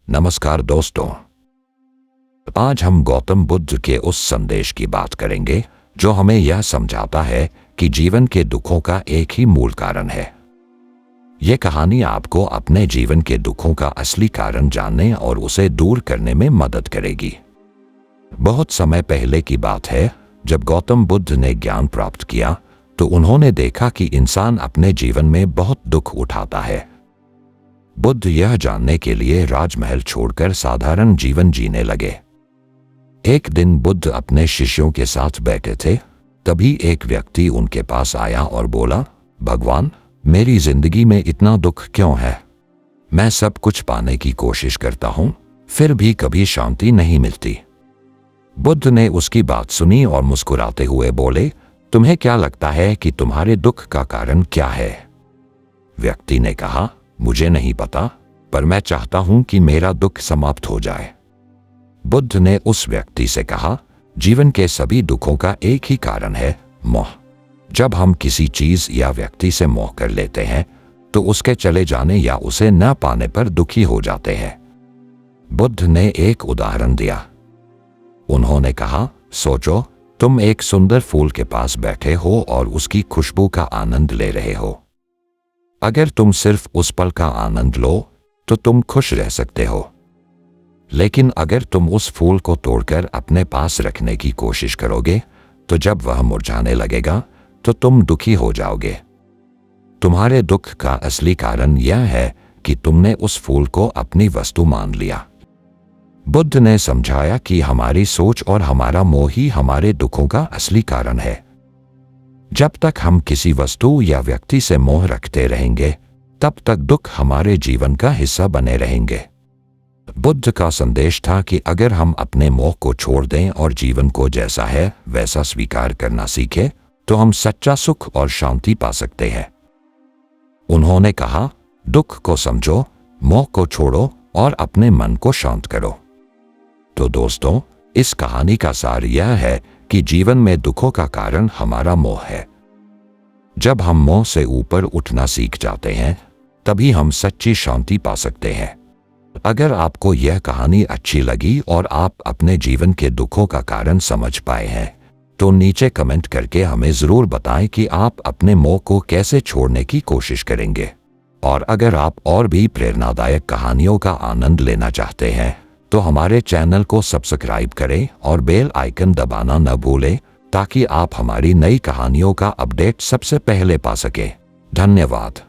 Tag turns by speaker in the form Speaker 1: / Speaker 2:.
Speaker 1: नमस्कार दोस्तों, आज हम गौतम बुद्ध के उस संदेश की बात करेंगे जो हमें यह समझाता है कि जीवन के दुखों का एक ही मूल कारण है। ये कहानी आपको अपने जीवन के दुखों का असली कारण जानने और उसे दूर करने में मदद करेगी। बहुत समय पहले की बात है, जब गौतम बुद्ध ने ज्ञान प्राप्त किया तो उन्होंने देखा कि इंसान अपने जीवन में बहुत दुख उठाता है। बुद्ध यह जानने के लिए राजमहल छोड़कर साधारण जीवन जीने लगे। एक दिन बुद्ध अपने शिष्यों के साथ बैठे थे, तभी एक व्यक्ति उनके पास आया और बोला, भगवान, मेरी जिंदगी में इतना दुख क्यों है? मैं सब कुछ पाने की कोशिश करता हूं, फिर भी कभी शांति नहीं मिलती। बुद्ध ने उसकी बात सुनी और मुस्कुराते हुए बोले, तुम्हें क्या लगता है कि तुम्हारे दुख का कारण क्या है? व्यक्ति ने कहा, मुझे नहीं पता, पर मैं चाहता हूं कि मेरा दुख समाप्त हो जाए। बुद्ध ने उस व्यक्ति से कहा, जीवन के सभी दुखों का एक ही कारण है, मोह। जब हम किसी चीज या व्यक्ति से मोह कर लेते हैं तो उसके चले जाने या उसे न पाने पर दुखी हो जाते हैं। बुद्ध ने एक उदाहरण दिया। उन्होंने कहा, सोचो, तुम एक सुंदर फूल के पास बैठे हो और उसकी खुशबू का आनंद ले रहे हो। अगर तुम सिर्फ उस पल का आनंद लो तो तुम खुश रह सकते हो, लेकिन अगर तुम उस फूल को तोड़कर अपने पास रखने की कोशिश करोगे तो जब वह मुरझाने लगेगा तो तुम दुखी हो जाओगे। तुम्हारे दुख का असली कारण यह है कि तुमने उस फूल को अपनी वस्तु मान लिया। बुद्ध ने समझाया कि हमारी सोच और हमारा मोह ही हमारे दुखों का असली कारण है। जब तक हम किसी वस्तु या व्यक्ति से मोह रखते रहेंगे, तब तक दुख हमारे जीवन का हिस्सा बने रहेंगे। बुद्ध का संदेश था कि अगर हम अपने मोह को छोड़ दें और जीवन को जैसा है वैसा स्वीकार करना सीखें, तो हम सच्चा सुख और शांति पा सकते हैं। उन्होंने कहा, दुख को समझो, मोह को छोड़ो और अपने मन को शांत करो। तो दोस्तों, इस कहानी का सार यह है कि जीवन में दुखों का कारण हमारा मोह है। जब हम मोह से ऊपर उठना सीख जाते हैं, तभी हम सच्ची शांति पा सकते हैं। अगर आपको यह कहानी अच्छी लगी और आप अपने जीवन के दुखों का कारण समझ पाए हैं, तो नीचे कमेंट करके हमें जरूर बताएं कि आप अपने मोह को कैसे छोड़ने की कोशिश करेंगे। और अगर आप और भी प्रेरणादायक कहानियों का आनंद लेना चाहते हैं तो हमारे चैनल को सब्सक्राइब करें और बेल आइकन दबाना न भूलें, ताकि आप हमारी नई कहानियों का अपडेट सबसे पहले पा सकें। धन्यवाद।